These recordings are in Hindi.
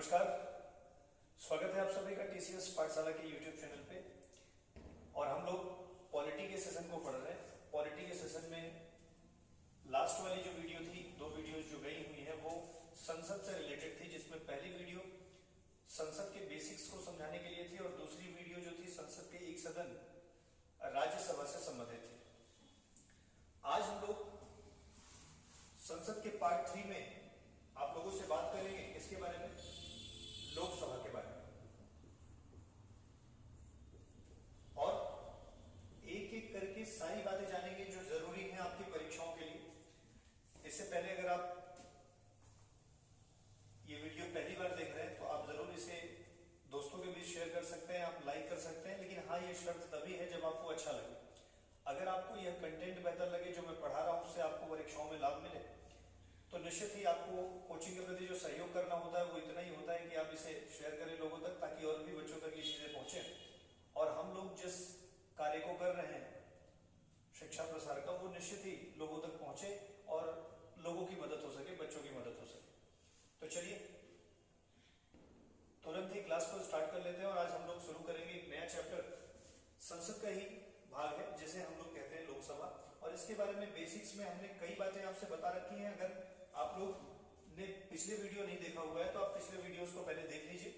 नमस्कार, स्वागत है आप सभी का टीसीएस पाठशाला के यूट्यूब चैनल पे। और हम लोग पॉलिटी के सेशन को पढ़ रहे हैं। पॉलिटी के सेशन में लास्ट वाली जो वीडियो थी, दो वीडियोस जो गई हुई है वो संसद से रिलेटेड थी, जिसमें पहली वीडियो संसद के बेसिक्स को समझाने के लिए थी और दूसरी वीडियो जो थी संसद के एक सदन राज्यसभा से संबंधित थी। आज हम लोग संसद के पार्ट 3 में आप लोगों से बात करेंगे किसके बारे में? लोकसभा के बारे में। और एक एक करके सारी बातें जानेंगे जो जरूरी है आपकी परीक्षाओं के लिए। इससे पहले अगर आप ये वीडियो पहली बार देख रहे हैं तो आप जरूर इसे दोस्तों के बीच शेयर कर सकते हैं, आप लाइक कर सकते हैं, लेकिन हाँ, ये शर्त तभी है जब आपको अच्छा लगे। अगर आपको यह कंटेंट बेहतर लगे, जो मैं पढ़ा रहा हूं उससे आपको परीक्षाओं में लाभ मिले, तो निश्चित ही आपको कोचिंग के प्रति जो सहयोग करना होता है वो इतना ही होता है कि आप इसे शेयर करें लोगों तक, ताकि और भी बच्चों तक ये चीजें पहुंचे और हम लोग जिस कार्य को कर रहे हैं शिक्षा प्रसार का, वो निश्चित ही लोगों तक पहुंचे और लोगों की मदद हो सके, बच्चों की मदद हो सके। तो चलिए तुरंत ही क्लास को स्टार्ट कर लेते हैं और आज हम लोग शुरू करेंगे एक नया चैप्टर। संसद का ही भाग है जिसे हम लोग कहते हैं लोकसभा, और इसके बारे में बेसिक्स में हमने कई बातें आपसे बता रखी हैं। अगर आप लोग ने पिछले वीडियो नहीं देखा हुआ है तो आप पिछले वीडियोस को पहले देख लीजिए,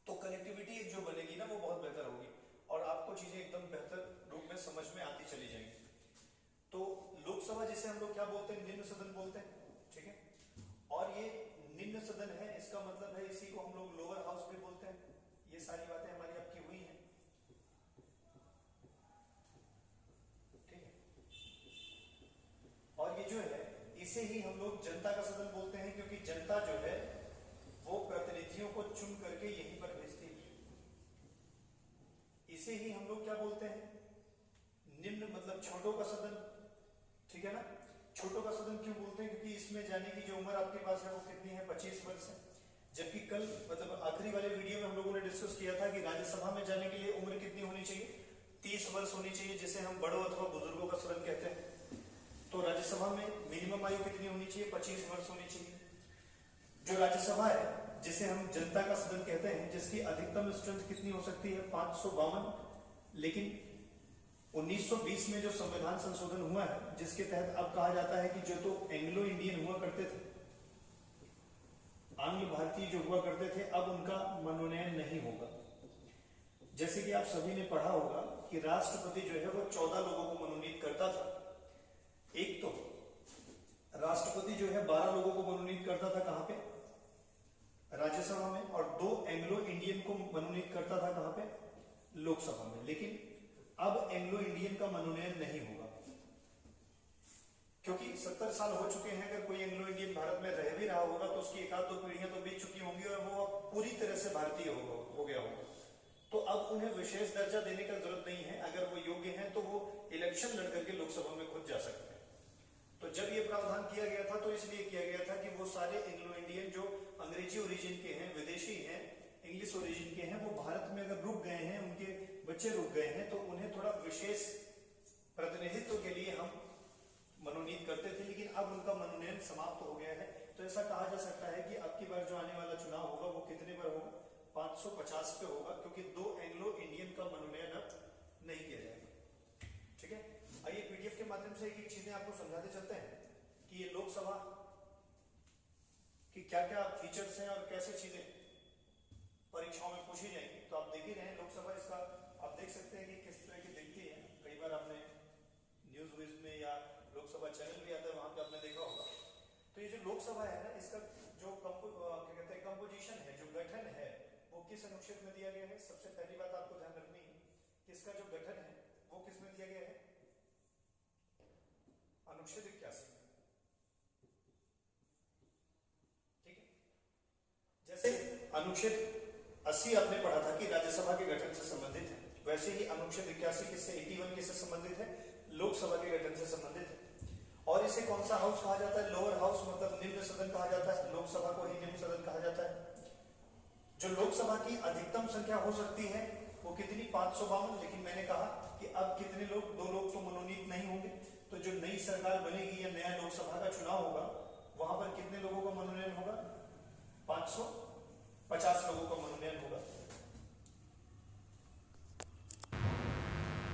तो कनेक्टिविटी एक जो बनेगी ना वो बहुत बेहतर होगी और आपको चीजें एकदम बेहतर रूप में समझ में आती चली जाएंगी। तो लोकसभा जिसे हम लोग क्या बोलते हैं? निम्न सदन बोलते हैं, ठीक है। और ये निम्न सदन है, इसका मतलब है इसी को हम लोग लोअर हाउस भी बोलते हैं। ये सारी बातें हमारी आपकी हुई हैं, ठीक है। और ये जो है इसे ही हम लोग जनता का सदन बोलते हैं, क्योंकि जनता जो है वो प्रतिनिधियों को चुन करके यहीं पर भेजती है। इसे ही हम लोग क्या बोलते हैं? निम्न मतलब छोटों का सदन, ठीक है ना। छोटों का सदन क्यों बोलते हैं? क्योंकि इसमें जाने की जो उम्र आपके पास है वो कितनी है? 25 वर्ष है। जबकि कल मतलब आखिरी वाले वीडियो में हम लोगों ने डिस्कस किया था कि राज्यसभा में जाने के लिए उम्र कितनी होनी चाहिए? 30 वर्ष होनी चाहिए, जिसे हम बड़ों अथवा बुजुर्गों का सदन कहते हैं। तो राज्यसभा में मिनिमम आयु कितनी होनी चाहिए? 25 वर्ष होनी चाहिए। जो राज्यसभा है जिसे हम जनता का सदन कहते हैं, जिसकी अधिकतम स्ट्रेंथ कितनी हो सकती है? 552। लेकिन 1920 में जो संविधान संशोधन हुआ है, जिसके तहत अब कहा जाता है कि जो तो एंग्लो इंडियन हुआ करते थे, आंग्ल भारतीय जो हुआ करते थे, अब उनका मनोनयन नहीं होगा। जैसे कि आप सभी ने पढ़ा होगा कि राष्ट्रपति जो है वो 14 लोगों को मनोनीत करता था। एक तो राष्ट्रपति जो है 12 लोगों को मनोनीत करता था, कहां पे? राज्यसभा में। और 2 एंग्लो इंडियन को मनोनीत करता था, कहां पे? लोकसभा में। लेकिन अब एंग्लो इंडियन का मनोनयन नहीं होगा, क्योंकि 70 साल हो चुके हैं। अगर कोई एंग्लो इंडियन भारत में रह भी रहा होगा तो उसकी एक आध दो पीढ़ियां तो बीत चुकी होंगी और वो अब पूरी तरह से भारतीय हो गया होगा। तो अब उन्हें विशेष दर्जा देने का जरूरत नहीं है। अगर वो योग्य हैं तो वो इलेक्शन लड़ करके लोकसभा में खुद जा सकते हैं। तो जब ये प्रावधान किया गया था तो इसलिए किया गया था कि वो सारे एंग्लो इंडियन जो अंग्रेजी ओरिजिन के हैं, विदेशी हैं, इंग्लिश ओरिजिन के हैं, वो भारत में अगर रुक गए हैं, उनके बच्चे रुक गए हैं, तो उन्हें थोड़ा विशेष प्रतिनिधित्व के लिए हम मनोनीत करते थे। लेकिन अब उनका मनोनयन समाप्त हो गया है। तो ऐसा कहा जा सकता है कि अब की बार जो आने वाला चुनाव होगा वो कितने पर होगा? 550 पे होगा, क्योंकि 2 एंग्लो इंडियन का मनोनयन अब नहीं किया जाएगा, ठीक है। आइए पीडीएफ के माध्यम से एक चीजें आपको समझाते चलते हैं कि ये लोकसभा की क्या क्या फीचर्स हैं और कैसे चीजें परीक्षाओं में पूछी जाएंगी। तो आप देख ही रहे हैं लोकसभा, इसका आप देख सकते हैं कि किस तरह की दिखती है। कई बार आपने न्यूज व्यूज में या लोकसभा चैनल भी आता है, वहां पे आपने देखा होगा। तो ये जो लोकसभा है ना, इसका जो क्या कहते हैं कंपोजिशन है, जो गठन है, वो किस अनुच्छेद में दिया गया है? सबसे पहली बात आपको ध्यान रखनी है कि इसका जो गठन है वो किस में दिया गया है? अनुच्छेद 81, ठीक है। जैसे अनुच्छेद 80 आपने पढ़ा था कि राज्यसभा के गठन से संबंधित है, वैसे ही अनुच्छेद 81 किससे 81 किससे संबंधित है? लोकसभा के गठन से संबंधित है। और इसे कौन सा हाउस कहा जाता है? लोअर हाउस, मतलब निम्न सदन कहा जाता है। लोकसभा को ही निम्न सदन कहा जाता है। जो लोकसभा की अधिकतम संख्या हो सकती है वो कितनी? 552। लेकिन मैंने कहा कि अब कितने लोग? 2 लोग तो मनोनीत नहीं होंगे। तो जो नई सरकार बनेगी या नया लोकसभा का चुनाव होगा, वहां पर कितने लोगों का मनोनयन होगा? 500 50 लोगों का मनोनयन होगा।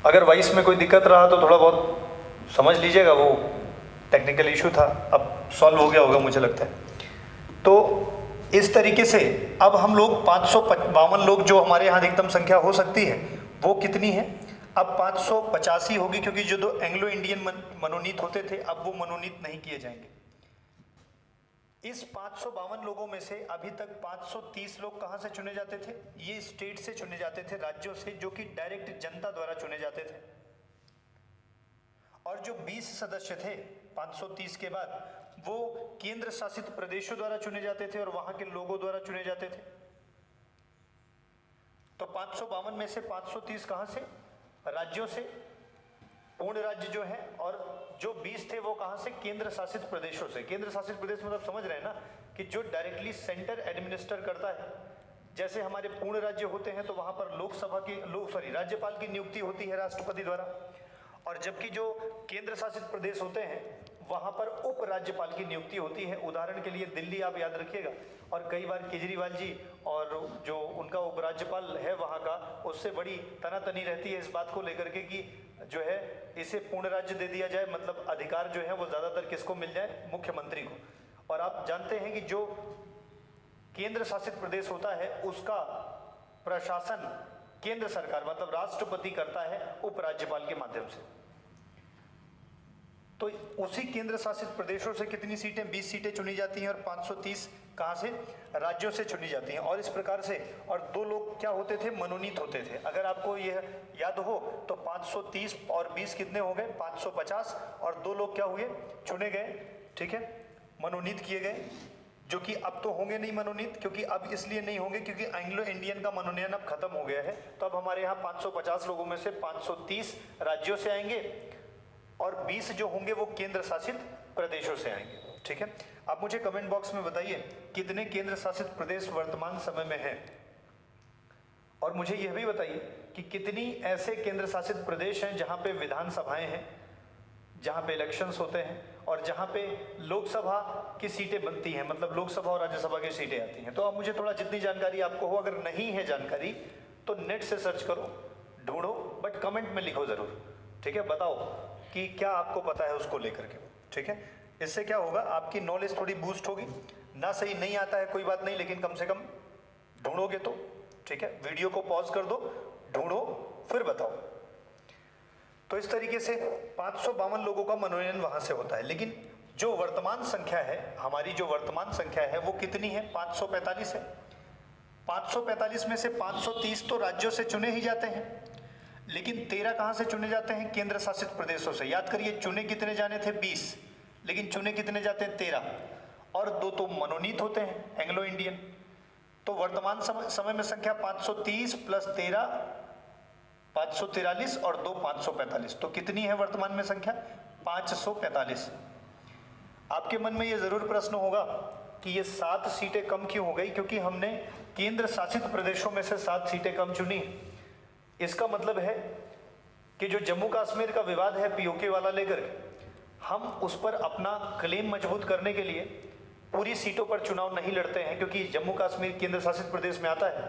अगर 22 में कोई दिक्कत रहा तो थोड़ा बहुत समझ लीजिएगा, वो टेक्निकल इशू था, अब सॉल्व हो गया होगा मुझे लगता है। तो इस तरीके से अब हम लोग 552 लोग जो हमारे यहाँ अधिकतम संख्या हो सकती है वो कितनी है, अब 585 होगी, क्योंकि जो दो एंग्लो इंडियन मनोनीत होते थे अब वो मनोनीत नहीं किए जाएंगे। इस 552 लोगों में से अभी तक 530 लोग कहां से चुने जाते थे, ये स्टेट से चुने जाते थे, राज्यों से, जो कि डायरेक्ट जनता द्वारा चुने जाते थे। और जो 20 सदस्य थे 530 के बाद, वो केंद्र शासित प्रदेशों द्वारा चुने जाते थे और वहां के लोगों द्वारा चुने जाते थे। तो 552 में से 530 कहां से, राज्यों से, पूर्ण राज्य जो है, और जो 20 थे वो कहां से, केंद्र शासित प्रदेशों से। केंद्र शासित प्रदेश मतलब समझ रहे हैं ना, कि जो डायरेक्टली सेंटर एडमिनिस्टर करता है। जैसे हमारे पूर्ण राज्य होते हैं तो वहां पर लोकसभा की राज्यपाल की नियुक्ति होती है राष्ट्रपति द्वारा, और जबकि जो केंद्र शासित प्रदेश होते हैं वहां पर उप राज्यपाल की नियुक्ति होती है। उदाहरण के लिए दिल्ली आप याद रखिएगा, और कई बार केजरीवाल जी और जो उनका उपराज्यपाल है वहां का, उससे बड़ी तनातनी रहती है इस बात को लेकर के कि जो है इसे पूर्ण राज्य दे दिया जाए, मतलब अधिकार जो है वो ज्यादातर किसको मिल जाए, मुख्यमंत्री को। और आप जानते हैं कि जो केंद्र शासित प्रदेश होता है उसका प्रशासन केंद्र सरकार मतलब राष्ट्रपति करता है उपराज्यपाल के माध्यम से। तो उसी केंद्र शासित प्रदेशों से कितनी सीटें, 20 सीटें चुनी जाती हैं, और 530 कहां से, राज्यों से चुनी जाती हैं। और इस प्रकार से, और 2 लोग क्या होते थे, मनोनीत होते थे। अगर आपको यह याद हो तो 530 और 20 कितने हो गए, 550, और 2 लोग क्या हुए, चुने गए, ठीक है, मनोनीत किए गए, जो कि अब तो होंगे नहीं मनोनीत, क्योंकि अब इसलिए नहीं होंगे क्योंकि एंग्लो इंडियन का मनोनयन अब खत्म हो गया है। तो अब हमारे यहाँ 550 लोगों में से 530 राज्यों से आएंगे और 20 जो होंगे वो केंद्र शासित प्रदेशों से आएंगे, ठीक है। आप मुझे कमेंट बॉक्स में बताइए कितने केंद्र शासित प्रदेश वर्तमान समय में हैं, और मुझे यह भी बताइए कि कितनी ऐसे केंद्र शासित प्रदेश हैं जहां पे विधानसभाएं हैं, जहां पे इलेक्शंस होते हैं, और जहां पे लोकसभा की सीटें बनती हैं, मतलब लोकसभा और राज्यसभा की सीटें आती हैं। तो अब मुझे थोड़ा जितनी जानकारी आपको हो, अगर नहीं है जानकारी तो नेट से सर्च करो, ढूंढो, बट कमेंट में लिखो जरूर, ठीक है। बताओ कि क्या आपको पता है उसको लेकर के, ठीक है। इससे क्या होगा, आपकी नॉलेज थोड़ी बूस्ट होगी। ना सही नहीं आता है कोई बात नहीं, लेकिन कम से कम ढूंढोगे तो, ठीक है। वीडियो को पॉज कर दो, ढूंढो, फिर बताओ। तो इस तरीके से 552 लोगों का मनोनयन वहां से होता है। लेकिन जो वर्तमान संख्या है, हमारी जो वर्तमान संख्या है वो कितनी है, 545 है। 545 में से 530 तो राज्यों से चुने ही जाते हैं, लेकिन 13 कहां से चुने जाते हैं, केंद्र शासित प्रदेशों से। याद करिए, चुने कितने जाने थे, 20, लेकिन चुने कितने जाते हैं, 13, और 2 तो मनोनीत होते हैं एंग्लो इंडियन। तो वर्तमान समय में संख्या 530 प्लस 13 543 और 2 545। तो कितनी है वर्तमान में संख्या, 545। आपके मन में यह जरूर प्रश्न होगा कि ये 7 सीटें कम क्यों हो गई, क्योंकि हमने केंद्र शासित प्रदेशों में से 7 सीटें कम चुनी। इसका मतलब है कि जो जम्मू कश्मीर का विवाद है पीओके वाला लेकर, हम उस पर अपना क्लेम मजबूत करने के लिए पूरी सीटों पर चुनाव नहीं लड़ते हैं, क्योंकि जम्मू कश्मीर केंद्र शासित प्रदेश में आता है।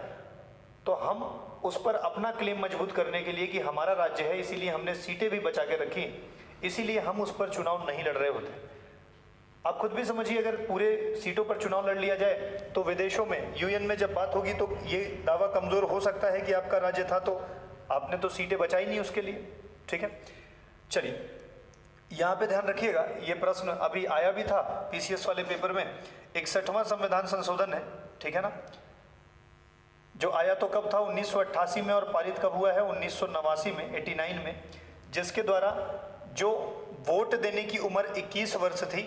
तो हम उस पर अपना क्लेम मजबूत करने के लिए कि हमारा राज्य है, इसीलिए हमने सीटें भी बचा के रखी, इसीलिए हम उस पर चुनाव नहीं लड़ रहे होते। आप खुद भी समझिए, अगर पूरे सीटों पर चुनाव लड़ लिया जाए तो विदेशों में, यूएन में जब बात होगी तो ये दावा कमजोर हो सकता है कि आपका राज्य था तो आपने तो सीटें बचाई नहीं उसके लिए, ठीक है। चलिए यहाँ पे ध्यान रखिएगा, ये प्रश्न अभी आया भी था पीसीएस वाले पेपर में, 61वां संविधान संशोधन है, ठीक है ना, जो आया तो कब था, 1988 में, और पारित कब हुआ है, 1989 में, 89 में, जिसके द्वारा जो वोट देने की उम्र 21 वर्ष थी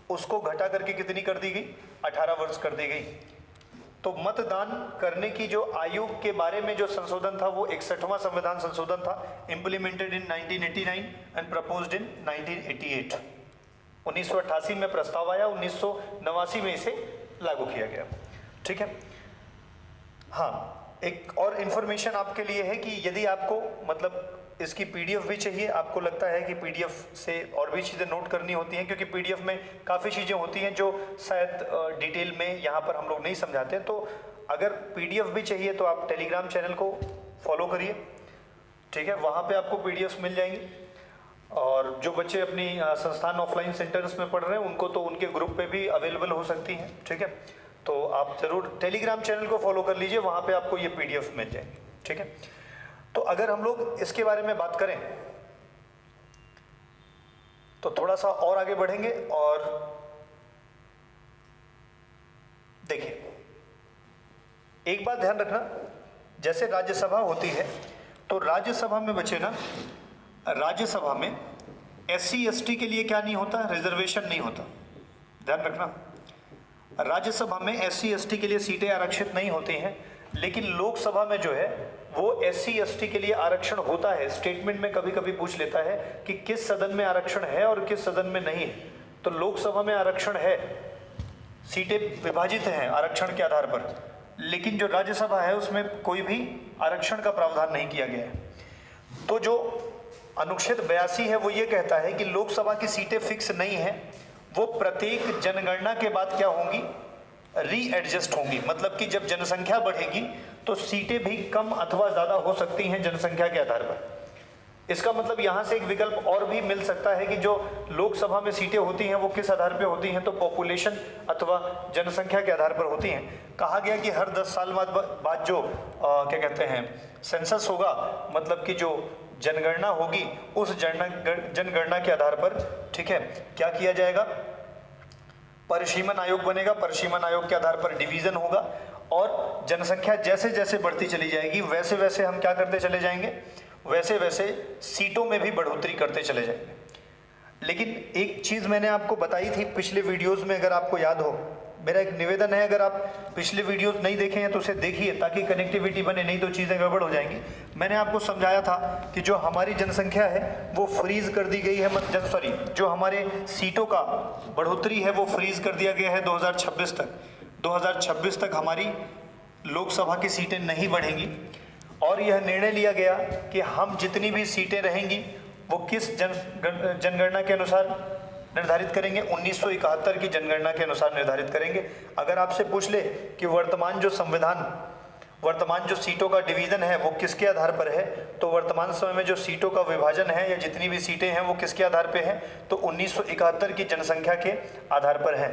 उसको घटा करके कितनी कर दी गई, 18 वर्ष कर दी गई। तो मतदान करने की जो आयु के बारे में जो संशोधन था वो 61वां संविधान संशोधन था, इम्प्लीमेंटेड इन 1989 एंड प्रपोज्ड इन 1988। 1988 में प्रस्ताव आया, 1989 में इसे लागू किया गया, ठीक है। हाँ, एक और इन्फॉर्मेशन आपके लिए है कि यदि आपको मतलब इसकी पीडीएफ भी चाहिए, आपको लगता है कि पीडीएफ से और भी चीज़ें नोट करनी होती हैं, क्योंकि पीडीएफ में काफ़ी चीज़ें होती हैं जो शायद डिटेल में यहाँ पर हम लोग नहीं समझाते हैं, तो अगर पीडीएफ भी चाहिए तो आप टेलीग्राम चैनल को फॉलो करिए, ठीक है, वहाँ पे आपको पीडीएफ मिल जाएंगी। और जो बच्चे अपनी संस्थान ऑफलाइन सेंटर्स में पढ़ रहे हैं उनको तो उनके ग्रुप पे भी अवेलेबल हो सकती हैं, ठीक है। तो आप जरूर टेलीग्राम चैनल को फॉलो कर लीजिए, वहाँ पे आपको ये पीडीएफ मिल जाएंगे, ठीक है। तो अगर हम लोग इसके बारे में बात करें तो थोड़ा सा और आगे बढ़ेंगे। और देखिए, एक बात ध्यान रखना, जैसे राज्यसभा होती है तो राज्यसभा में बचे ना, राज्यसभा में एससी एसटी के लिए क्या नहीं होता, रिजर्वेशन नहीं होता, ध्यान रखना। राज्यसभा में एससी एसटी के लिए सीटें आरक्षित नहीं होती हैं, लेकिन लोकसभा में जो है वो एससी एसटी के लिए आरक्षण होता है। स्टेटमेंट में कभी कभी पूछ लेता है कि किस सदन में आरक्षण है और किस सदन में नहीं है। तो लोकसभा में आरक्षण है, सीटें विभाजित हैं आरक्षण के आधार पर, लेकिन जो राज्यसभा है उसमें कोई भी आरक्षण का प्रावधान नहीं किया गया है। तो जो अनुच्छेद 82 है वो ये कहता है कि लोकसभा की सीटें फिक्स नहीं है, वो प्रत्येक जनगणना के बाद क्या होंगी, रीएडजस्ट होंगी। मतलब कि जब जनसंख्या बढ़ेगी तो सीटें भी कम अथवा ज्यादा हो सकती हैं जनसंख्या के आधार पर। इसका मतलब यहां से एक विकल्प और भी मिल सकता है कि जो लोकसभा में सीटें होती हैं वो किस आधार पर होती हैं, तो पॉपुलेशन अथवा जनसंख्या के आधार पर होती हैं। कहा गया कि हर 10 साल बाद जो क्या कहते हैं सेंसस होगा, मतलब कि जो जनगणना होगी, उस जनगणना के आधार पर, ठीक है, क्या किया जाएगा, परिसीमन आयोग बनेगा। परिसीमन आयोग के आधार पर डिवीजन होगा और जनसंख्या जैसे जैसे बढ़ती चली जाएगी वैसे वैसे हम क्या करते चले जाएंगे, वैसे वैसे सीटों में भी बढ़ोतरी करते चले जाएंगे। लेकिन एक चीज मैंने आपको बताई थी पिछले वीडियोस में, अगर आपको याद हो, मेरा एक निवेदन है, अगर आप पिछले वीडियोस नहीं देखे हैं तो उसे देखिए ताकि कनेक्टिविटी बने, नहीं तो चीज़ें गड़बड़ हो जाएंगी। मैंने आपको समझाया था कि जो हमारी जनसंख्या है वो फ्रीज कर दी गई है, सॉरी, जो हमारे सीटों का बढ़ोतरी है वो फ्रीज कर दिया गया है 2026 तक। 2026 तक हमारी लोकसभा की सीटें नहीं बढ़ेंगी और यह निर्णय लिया गया कि हम जितनी भी सीटें रहेंगी वो किस जनगणना के अनुसार निर्धारित करेंगे, 1971 की जनगणना के अनुसार निर्धारित करेंगे। अगर आपसे पूछ ले कि वर्तमान जो सीटों का डिवीजन है वो किसके आधार पर है, तो वर्तमान समय में जो सीटों का विभाजन है या जितनी भी सीटें हैं वो किसके आधार पर है, तो 1971 की जनसंख्या के आधार पर है।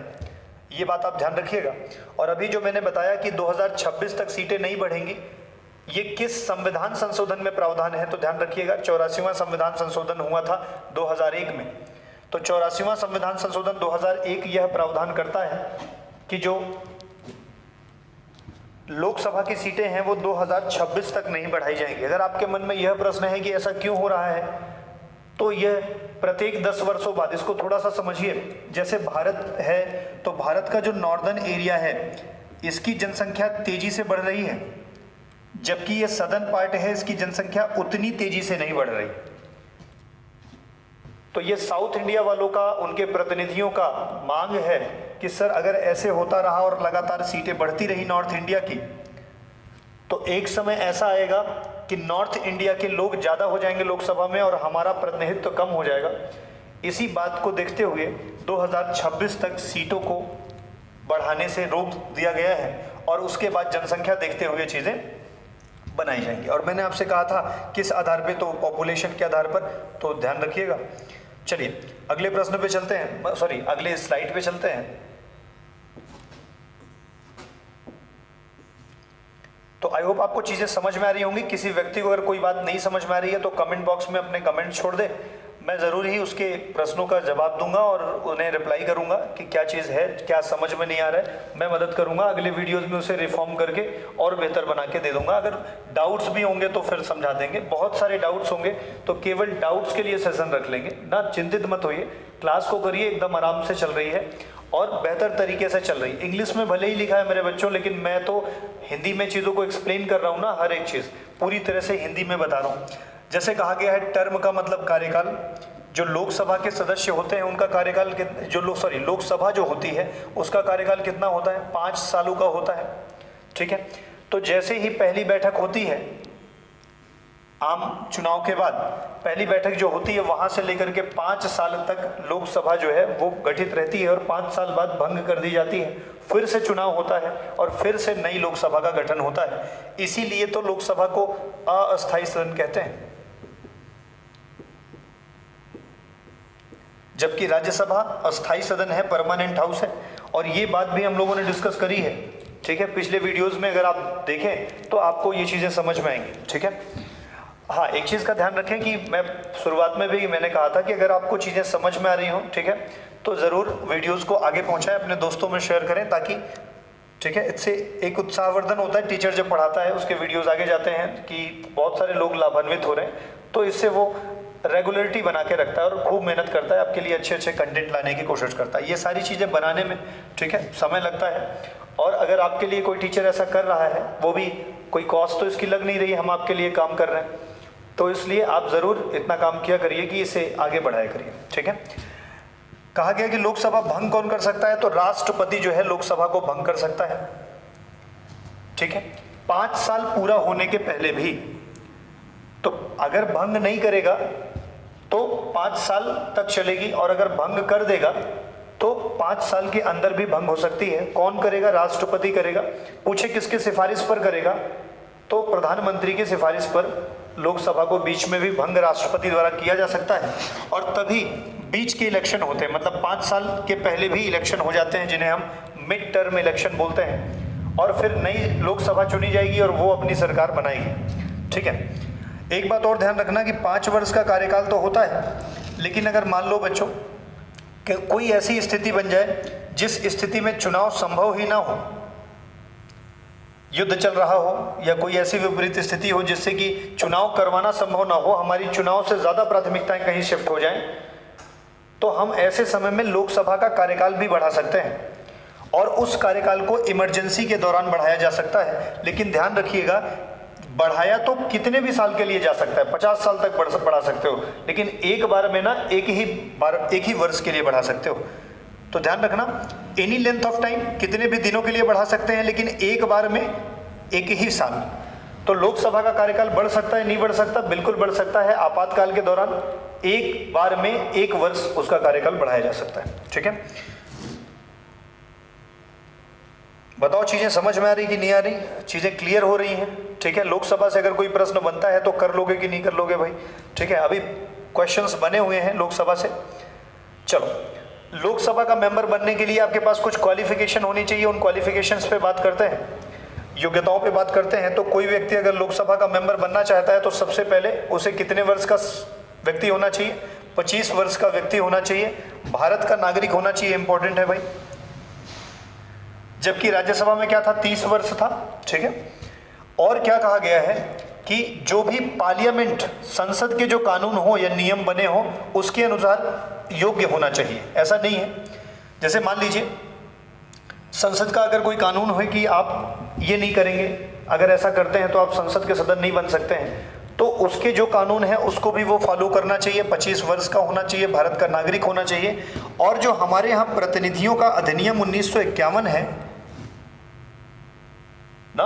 ये बात आप ध्यान रखिएगा। और अभी जो मैंने बताया कि 2026 तक सीटें नहीं बढ़ेंगी, ये किस संविधान संशोधन में प्रावधान है, तो ध्यान रखिएगा 84वां संविधान संशोधन हुआ था 2001 में। तो 84वां संविधान संशोधन 2001 यह प्रावधान करता है कि जो लोकसभा की सीटें हैं वो 2026 तक नहीं बढ़ाई जाएंगी। अगर आपके मन में यह प्रश्न है कि ऐसा क्यों हो रहा है, तो यह प्रत्येक 10 वर्षों बाद, इसको थोड़ा सा समझिए। जैसे भारत है तो भारत का जो नॉर्दर्न एरिया है इसकी जनसंख्या तेजी से बढ़ रही है, जबकि ये सदर्न पार्ट है इसकी जनसंख्या उतनी तेजी से नहीं बढ़ रही। तो ये साउथ इंडिया वालों का, उनके प्रतिनिधियों का मांग है कि सर अगर ऐसे होता रहा और लगातार सीटें बढ़ती रही नॉर्थ इंडिया की, तो एक समय ऐसा आएगा कि नॉर्थ इंडिया के लोग ज़्यादा हो जाएंगे लोकसभा में और हमारा प्रतिनिधित्व कम हो जाएगा। इसी बात को देखते हुए 2026 तक सीटों को बढ़ाने से रोक दिया गया है और उसके बाद जनसंख्या देखते हुए चीज़ें बनाई जाएंगी। और मैंने आपसे कहा था किस आधार पे, तो पॉपुलेशन के आधार पर, तो ध्यान रखिएगा। चलिए अगले प्रश्न पे चलते हैं, सॉरी अगले स्लाइड पे चलते हैं। तो आई होप आपको चीजें समझ में आ रही होंगी। किसी व्यक्ति को अगर कोई बात नहीं समझ में आ रही है तो कमेंट बॉक्स में अपने कमेंट छोड़ दे, मैं ज़रूर ही उसके प्रश्नों का जवाब दूंगा और उन्हें रिप्लाई करूंगा कि क्या चीज़ है, क्या समझ में नहीं आ रहा है। मैं मदद करूंगा अगले वीडियोस में उसे रिफॉर्म करके और बेहतर बना के दे दूंगा। अगर डाउट्स भी होंगे तो फिर समझा देंगे। बहुत सारे डाउट्स होंगे तो केवल डाउट्स के लिए सेशन रख लेंगे ना, चिंतित मत होइए। क्लास को करिए, एकदम आराम से चल रही है और बेहतर तरीके से चल रही है। इंग्लिश में भले ही लिखा है मेरे बच्चों, लेकिन मैं तो हिंदी में चीज़ों को एक्सप्लेन कर रहा हूँ ना, हर एक चीज़ पूरी तरह से हिंदी में बता रहा हूँ। जैसे कहा गया है टर्म का मतलब कार्यकाल, जो लोकसभा के सदस्य होते हैं उनका कार्यकाल, लोकसभा जो होती है उसका कार्यकाल कितना होता है, 5 सालों का होता है। ठीक है, तो जैसे ही पहली बैठक होती है आम चुनाव के बाद पहली बैठक जो होती है वहां से लेकर के 5 साल तक लोकसभा जो है वो गठित रहती है और 5 साल बाद भंग कर दी जाती है, फिर से चुनाव होता है और फिर से नई लोकसभा का गठन होता है। इसीलिए तो लोकसभा को अस्थायी सदन कहते हैं, जबकि राज्यसभा अस्थायी सदन है, परमानेंट हाउस है। और ये बात भी हम लोगों ने डिस्कस करी है, ठीक है, पिछले वीडियोस में अगर आप देखें तो आपको ये चीजें समझ में आएंगी, ठीक है। हाँ, एक चीज का ध्यान रखें कि मैं शुरुआत में भी मैंने कहा था कि अगर आपको चीजें समझ में आ रही हो, ठीक है, तो जरूर वीडियोस को आगे पहुंचाएं, अपने दोस्तों में शेयर करें, ताकि, ठीक है, इससे एक उत्साहवर्धन होता है। टीचर जब पढ़ाता है उसके वीडियोस आगे जाते हैं कि बहुत सारे लोग लाभान्वित हो रहे हैं, तो इससे वो रेगुलरिटी बना के रखता है और खूब मेहनत करता है, आपके लिए अच्छे अच्छे कंटेंट लाने की कोशिश करता है। ये सारी चीज़ें बनाने में, ठीक है, समय लगता है। और अगर आपके लिए कोई टीचर ऐसा कर रहा है, वो भी कोई कॉस्ट तो इसकी लग नहीं रही, हम आपके लिए काम कर रहे हैं, तो इसलिए आप ज़रूर इतना काम किया करिए कि इसे आगे बढ़ाया करिए, ठीक है। कहा गया कि लोकसभा भंग कौन कर सकता है, तो राष्ट्रपति जो है लोकसभा को भंग कर सकता है, ठीक है, 5 साल पूरा होने के पहले भी। तो अगर भंग नहीं करेगा तो 5 साल तक चलेगी, और अगर भंग कर देगा तो 5 साल के अंदर भी भंग हो सकती है। कौन करेगा? राष्ट्रपति करेगा। पूछे किसके सिफारिश पर करेगा, तो प्रधानमंत्री की सिफारिश पर लोकसभा को बीच में भी भंग राष्ट्रपति द्वारा किया जा सकता है। और तभी बीच के इलेक्शन होते हैं, मतलब 5 साल के पहले भी इलेक्शन हो जाते हैं, जिन्हें हम मिड टर्म इलेक्शन बोलते हैं, और फिर नई लोकसभा चुनी जाएगी और वो अपनी सरकार बनाएगी, ठीक है। एक बात और ध्यान रखना कि 5 वर्ष का कार्यकाल तो होता है, लेकिन अगर मान लो बच्चों कि कोई ऐसी स्थिति बन जाए जिस स्थिति में चुनाव संभव ही ना हो, युद्ध चल रहा हो या कोई ऐसी विपरीत स्थिति हो जिससे कि चुनाव करवाना संभव ना हो, हमारी चुनाव से ज्यादा प्राथमिकताएं कहीं शिफ्ट हो जाएं, तो हम ऐसे समय में लोकसभा का कार्यकाल भी बढ़ा सकते हैं, और उस कार्यकाल को इमरजेंसी के दौरान बढ़ाया जा सकता है। लेकिन ध्यान रखिएगा, बढ़ाया तो कितने भी साल के लिए जा सकता है, 50 साल तक बढ़ा सकते हो, लेकिन एक बार में ना एक ही वर्ष के लिए बढ़ा सकते हो। तो ध्यान रखना, एनी लेंथ ऑफ टाइम, कितने भी दिनों के लिए बढ़ा सकते हैं, लेकिन एक बार में एक ही साल। तो लोकसभा का कार्यकाल बढ़ सकता है, नहीं बढ़ सकता? बिल्कुल बढ़ सकता है। आपातकाल के दौरान एक बार में 1 वर्ष उसका कार्यकाल बढ़ाया जा सकता है, ठीक है। बताओ, चीजें समझ में आ रही कि नहीं आ रही? चीजें क्लियर हो रही हैं, ठीक है। लोकसभा से अगर कोई प्रश्न बनता है तो कर लोगे कि नहीं कर लोगे भाई, ठीक है। अभी क्वेश्चंस बने हुए हैं लोकसभा से। चलो, लोकसभा का मेंबर बनने के लिए आपके पास कुछ क्वालिफिकेशन होनी चाहिए, उन क्वालिफिकेशंस पे बात करते हैं, योग्यताओं पे बात करते हैं। तो कोई व्यक्ति अगर लोकसभा का मेंबर बनना चाहता है तो सबसे पहले उसे कितने वर्ष का व्यक्ति होना चाहिए? 25 वर्ष का व्यक्ति होना चाहिए, भारत का नागरिक होना चाहिए, इंपॉर्टेंट है भाई। जबकि राज्यसभा में क्या था? 30 वर्ष था, ठीक है। और क्या कहा गया है कि जो भी पार्लियामेंट, संसद के जो कानून हो या नियम बने हो, उसके अनुसार योग्य होना चाहिए। ऐसा नहीं है, जैसे मान लीजिए संसद का अगर कोई कानून हो कि आप ये नहीं करेंगे, अगर ऐसा करते हैं तो आप संसद के सदस्य नहीं बन सकते हैं, तो उसके जो कानून है उसको भी वो फॉलो करना चाहिए। 25 वर्ष का होना चाहिए, भारत का नागरिक होना चाहिए। और जो हमारे यहाँ प्रतिनिधियों का अधिनियम 1951 है ना,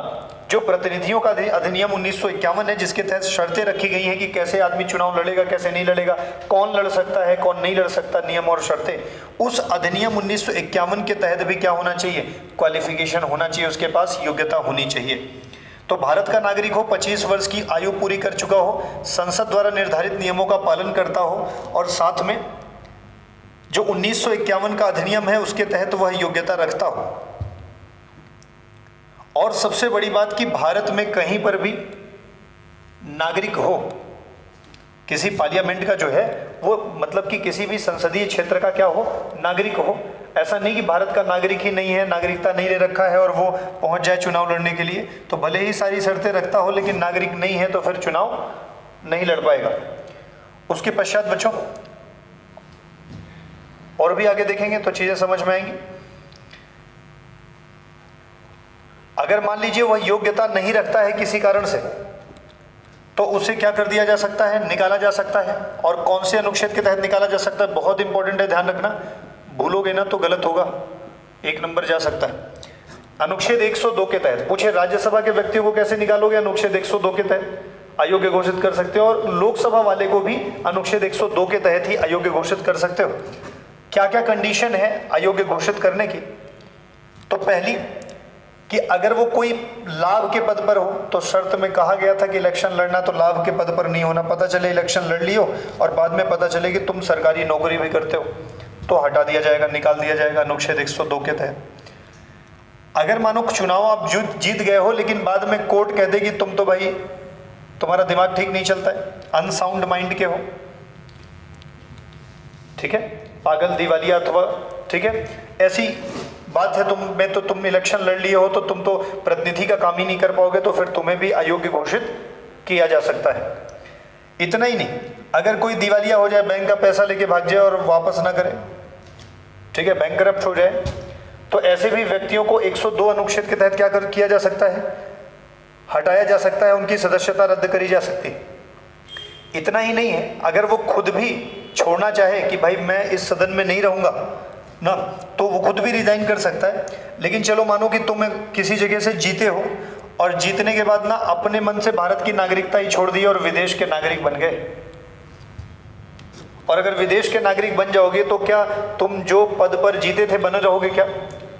जो प्रतिनिधियों का अधिनियम 1951 है, जिसके तहत शर्तें रखी गई हैं कि कैसे आदमी चुनाव लड़ेगा, कैसे नहीं लड़ेगा, कौन लड़ सकता है, कौन नहीं लड़ सकता, नियम और शर्तें। उस अधिनियम 1951 के तहत भी क्या होना चाहिए? क्वालिफिकेशन होना चाहिए, उसके पास योग्यता होनी चाहिए। तो भारत का नागरिक हो, 25 वर्ष की आयु पूरी कर चुका हो, संसद द्वारा निर्धारित नियमों का पालन करता हो, और साथ में जो 1951 का अधिनियम है उसके तहत वह योग्यता रखता हो। और सबसे बड़ी बात कि भारत में कहीं पर भी नागरिक हो, किसी पार्लियामेंट का जो है वो, मतलब कि किसी भी संसदीय क्षेत्र का क्या हो? नागरिक हो। ऐसा नहीं कि भारत का नागरिक ही नहीं है, नागरिकता नहीं ले रखा है और वो पहुंच जाए चुनाव लड़ने के लिए। तो भले ही सारी शर्तें रखता हो, लेकिन नागरिक नहीं है तो फिर चुनाव नहीं लड़ पाएगा। उसके पश्चात बच्चों और भी आगे देखेंगे तो चीजें समझ में आएंगी। अगर मान लीजिए वह योग्यता नहीं रखता है किसी कारण से, तो उसे क्या कर दिया जा सकता है? निकाला जा सकता है। और कौन से अनुच्छेद के तहत निकाला जा सकता है? बहुत इंपॉर्टेंट है, ध्यान रखना, भूलोगे ना तो गलत होगा, 1 नंबर जा सकता है। अनुच्छेद 102 के तहत। पूछे राज्यसभा के व्यक्तियों को कैसे निकालोगे? अनुच्छेद 102 के तहत। अयोग्य घोषित कर सकते हो, और लोकसभा वाले को भी अनुच्छेद 102 के तहत ही अयोग्य घोषित कर सकते हो। क्या क्या कंडीशन है अयोग्य घोषित करने की? तो पहली कि अगर वो कोई लाभ के पद पर हो, तो शर्त में कहा गया था कि इलेक्शन लड़ना तो लाभ के पद पर नहीं होना। पता चले इलेक्शन लड़ लियो और बाद में पता चले कि तुम सरकारी नौकरी भी करते हो, तो हटा दिया जाएगा, निकाल दिया जाएगा अनुच्छेद 102 के तहत। अगर मानो चुनाव आप जीत गए हो, लेकिन बाद में कोर्ट कह दे कि तुम तो भाई तुम्हारा दिमाग ठीक नहीं चलता है, अनसाउंड माइंड के हो, ठीक है, पागल दिवालिया अथवा, ठीक है, ऐसी बात है तुम इलेक्शन लड़ लिए हो, तो तुम तो प्रतिनिधि का काम ही नहीं कर पाओगे, तो फिर तुम्हें भी अयोग्य घोषित किया जा सकता है। इतना ही नहीं, अगर कोई दिवालिया हो जाए, बैंक का पैसा लेके भाग जाए और वापस ना करे, ठीक है, बैंकरप्ट हो जाए, तो ऐसे भी व्यक्तियों को 102 अनुच्छेद के तहत क्या किया जा सकता है? हटाया जा सकता है, उनकी सदस्यता रद्द करी जा सकती है। इतना ही नहीं है, अगर वो खुद भी छोड़ना चाहे कि भाई मैं इस सदन में नहीं रहूंगा ना, तो वो खुद भी रिजाइन कर सकता है। लेकिन चलो मानो कि तुम किसी जगह से जीते हो और जीतने के बाद ना अपने मन से भारत की नागरिकता ही छोड़ दी और विदेश के नागरिक बन गए, और अगर विदेश के नागरिक बन जाओगे तो क्या तुम जो पद पर जीते थे बने रहोगे क्या?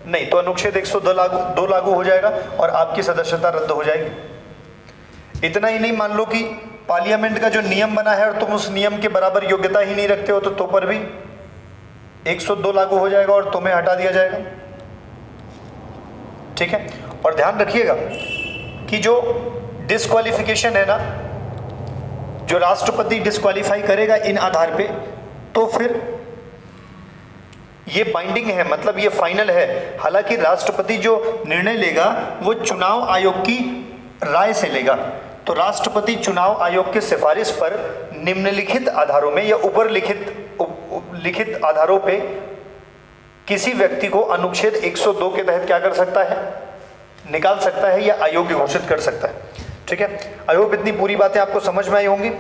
नहीं, तो अनुच्छेद 102 लागू हो जाएगा और आपकी सदस्यता रद्द हो जाएगी। इतना ही नहीं, मान लो कि पार्लियामेंट का जो नियम बना है और तुम उस नियम के बराबर योग्यता ही नहीं रखते हो, तो तुम पर भी 102 लागू हो जाएगा और तुम्हें हटा दिया जाएगा, ठीक है। और ध्यान रखिएगा कि जो डिस्क्वालिफिकेशन है ना, जो राष्ट्रपति डिस्क्वालीफाई करेगा इन आधार पे, तो फिर ये बाइंडिंग है, मतलब ये फाइनल है। हालांकि राष्ट्रपति जो निर्णय लेगा वो चुनाव आयोग की राय से लेगा, तो राष्ट्रपति चुनाव आयोग के सिफारिश पर निम्नलिखित आधारों में या ऊपर लिखित आधारों पे किसी व्यक्ति को अनुच्छेद 102 के तहत क्या कर सकता है? निकाल सकता है या अयोग्य घोषित कर सकता है, ठीक है। आई होप इतनी पूरी बातें आपको समझ में आई होंगी।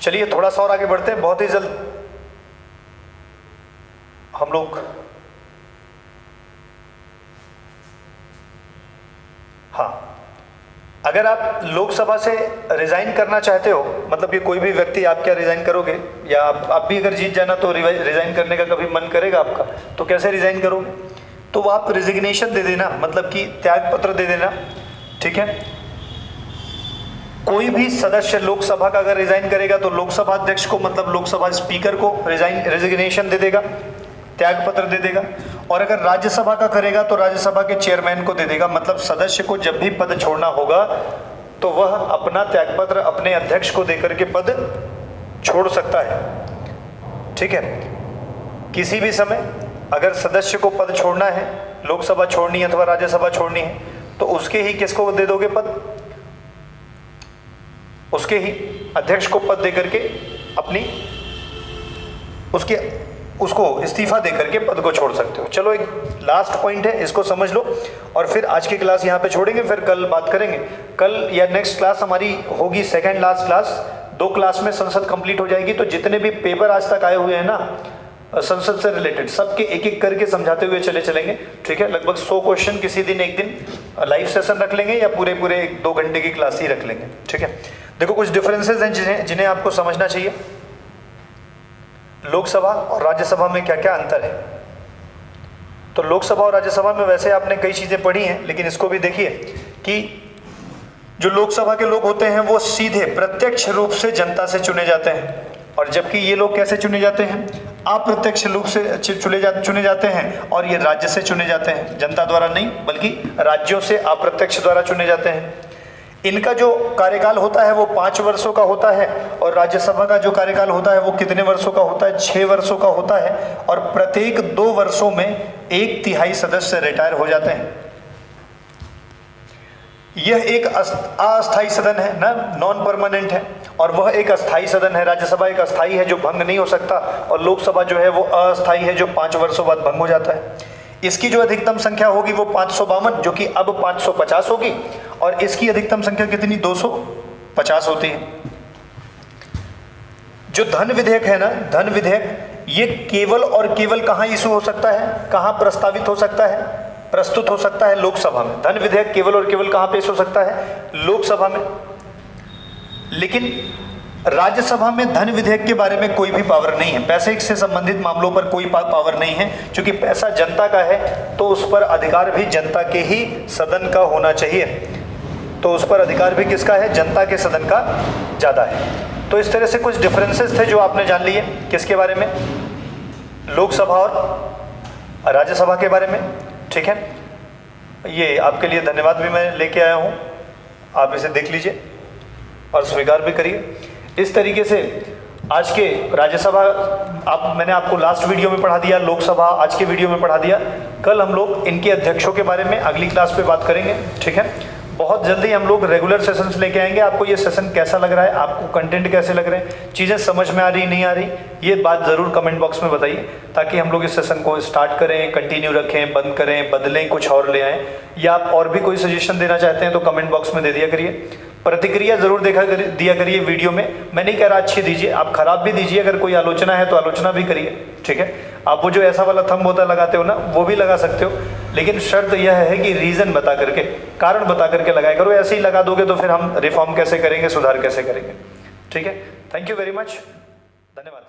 चलिए थोड़ा सा और आगे बढ़ते हैं, बहुत ही जल्द हम लोग, हाँ, अगर आप लोकसभा से रिजाइन करना चाहते हो, मतलब कि कोई भी व्यक्ति, आप क्या रिजाइन करोगे? या आप भी अगर जीत जाना तो रिजाइन करने का कभी मन करेगा आपका, तो कैसे रिजाइन करोगे? तो वो आप रिजिग्नेशन दे देना, मतलब कि त्याग पत्र दे देना, ठीक है। कोई भी सदस्य लोकसभा का अगर रिजाइन करेगा तो लोकसभा अध्यक्ष को, मतलब लोकसभा स्पीकर को रिजिग्नेशन दे देगा, त्याग पत्र दे देगा। और अगर राज्यसभा का करेगा तो राज्यसभा के चेयरमैन को दे देगा। मतलब सदस्य को जब भी पद छोड़ना होगा तो वह अपना त्यागपत्र अपने अध्यक्ष को देकर के पद छोड़ सकता है, ठीक है। किसी भी समय अगर सदस्य को पद छोड़ना है, लोकसभा छोड़नी है अथवा राज्यसभा छोड़नी है, तो उसके ही किसको दे दोगे पद? उसके ही अध्यक्ष को पद देकर के अपनी उसको इस्तीफा देकर के पद को छोड़ सकते हो। चलो एक लास्ट पॉइंट है, इसको समझ लो और फिर आज की क्लास यहाँ पे छोड़ेंगे, फिर कल बात करेंगे। कल या नेक्स्ट क्लास हमारी होगी सेकेंड लास्ट क्लास, 2 क्लास में संसद कंप्लीट हो जाएगी। तो जितने भी पेपर आज तक आए हुए हैं ना संसद से रिलेटेड, सबके एक एक करके समझाते हुए चलेंगे, ठीक है। लगभग 100 क्वेश्चन किसी दिन, एक दिन लाइव सेशन रख लेंगे या पूरे 2 घंटे की क्लास ही रख लेंगे, ठीक है। देखो कुछ डिफरेंसेस हैं जिन्हें आपको समझना चाहिए। लोकसभा और राज्यसभा में क्या क्या अंतर है? तो लोकसभा और राज्यसभा में वैसे आपने कई चीजें पढ़ी हैं, लेकिन इसको भी देखिए कि जो लोकसभा के लोग होते हैं वो सीधे प्रत्यक्ष रूप से जनता से चुने जाते हैं, और जबकि ये लोग कैसे चुने जाते हैं? अप्रत्यक्ष रूप से चुने जाते हैं, और ये राज्य से चुने जाते हैं, जनता द्वारा नहीं बल्कि राज्यों से अप्रत्यक्ष द्वारा चुने जाते हैं। इनका जो कार्यकाल होता है वो 5 वर्षों का होता है, और राज्यसभा का जो कार्यकाल होता है वो कितने वर्षों का होता है? 6 वर्षों का होता है, और प्रत्येक 2 वर्षों में 1/3 सदस्य रिटायर हो जाते हैं। यह एक अस्थायी सदन है ना, नॉन परमानेंट है, और वह एक अस्थायी सदन है। राज्यसभा एक अस्थायी है जो भंग नहीं हो सकता, और लोकसभा जो है वो अस्थायी है जो 5 वर्षों बाद भंग हो जाता है। इसकी जो अधिकतम संख्या होगी वो 552, जो कि अब 550 होगी, और इसकी अधिकतम संख्या कितनी? 250 होती है। जो धन विधेयक है ना, धन विधेयक, ये केवल और केवल कहाँ इशू हो सकता है, कहाँ प्रस्तावित हो सकता है? प्रस्तुत हो सकता है लोकसभा में। धन विधेयक केवल और केवल कहां पेश हो सकता है? लोकसभा में। लेकिन राज्यसभा में धन विधेयक के बारे में कोई भी पावर नहीं है, पैसे से संबंधित मामलों पर कोई पावर नहीं है, क्योंकि पैसा जनता का है तो उस पर अधिकार भी जनता के ही सदन का होना चाहिए। तो उस पर अधिकार भी किसका है? जनता के सदन का ज़्यादा है। तो इस तरह से कुछ डिफरेंसेस थे जो आपने जान लिए। किसके बारे में? लोकसभा और राज्यसभा के बारे में। ठीक है, ये आपके लिए धन्यवाद भी मैं लेके आया हूँ, आप इसे देख लीजिए और स्वीकार भी करिए। इस तरीके से आज के राज्यसभा मैंने आपको लास्ट वीडियो में पढ़ा दिया, लोकसभा आज के वीडियो में पढ़ा दिया। कल हम लोग इनके अध्यक्षों के बारे में अगली क्लास पे बात करेंगे। ठीक है, बहुत जल्दी हम लोग रेगुलर सेशंस लेके आएंगे। आपको ये सेशन कैसा लग रहा है, आपको कंटेंट कैसे लग रहे हैं, चीज़ें समझ में आ रही नहीं आ रही, ये बात ज़रूर कमेंट बॉक्स में बताइए, ताकि हम लोग इस सेशन को स्टार्ट करें, कंटिन्यू रखें, बंद करें, बदलें, कुछ और ले आएँ, या आप और भी कोई सजेशन देना चाहते हैं तो कमेंट बॉक्स में दे दिया करिए। प्रतिक्रिया जरूर दिया करिए वीडियो में। मैं नहीं कह रहा अच्छी दीजिए, आप खराब भी दीजिए, अगर कोई आलोचना है तो आलोचना भी करिए। ठीक है, आप वो जो ऐसा वाला थंब होता लगाते हो ना, वो भी लगा सकते हो, लेकिन शर्त यह है कि रीज़न बता करके, कारण बता करके लगाया करो। ऐसे ही लगा दोगे तो फिर हम रिफॉर्म कैसे करेंगे, सुधार कैसे करेंगे। ठीक है, थैंक यू वेरी मच, धन्यवाद।